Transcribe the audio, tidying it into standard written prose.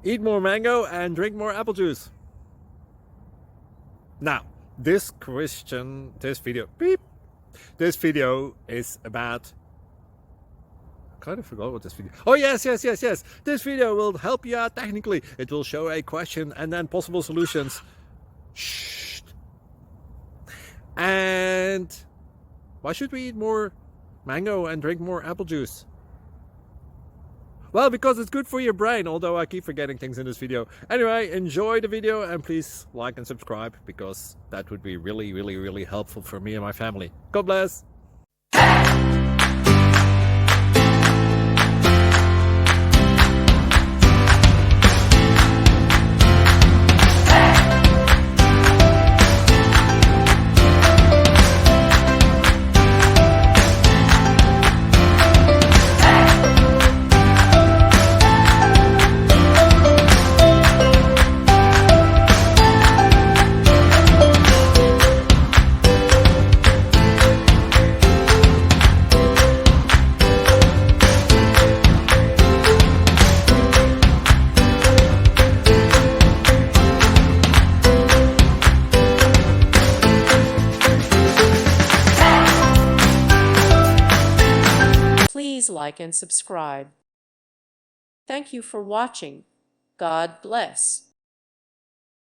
Eat more mango and drink more apple juice. Now, this video is about, I kind of forgot what this video. Oh yes. This video will help you out technically. It will show a question and then possible solutions. Shh. And why should we eat more mango and drink more apple juice? Well, because it's good for your brain, although I keep forgetting things in this video. Anyway, enjoy the video and please like and subscribe, because that would be really helpful for me and my family. God bless! Please like and subscribe. Thank you for watching. God bless.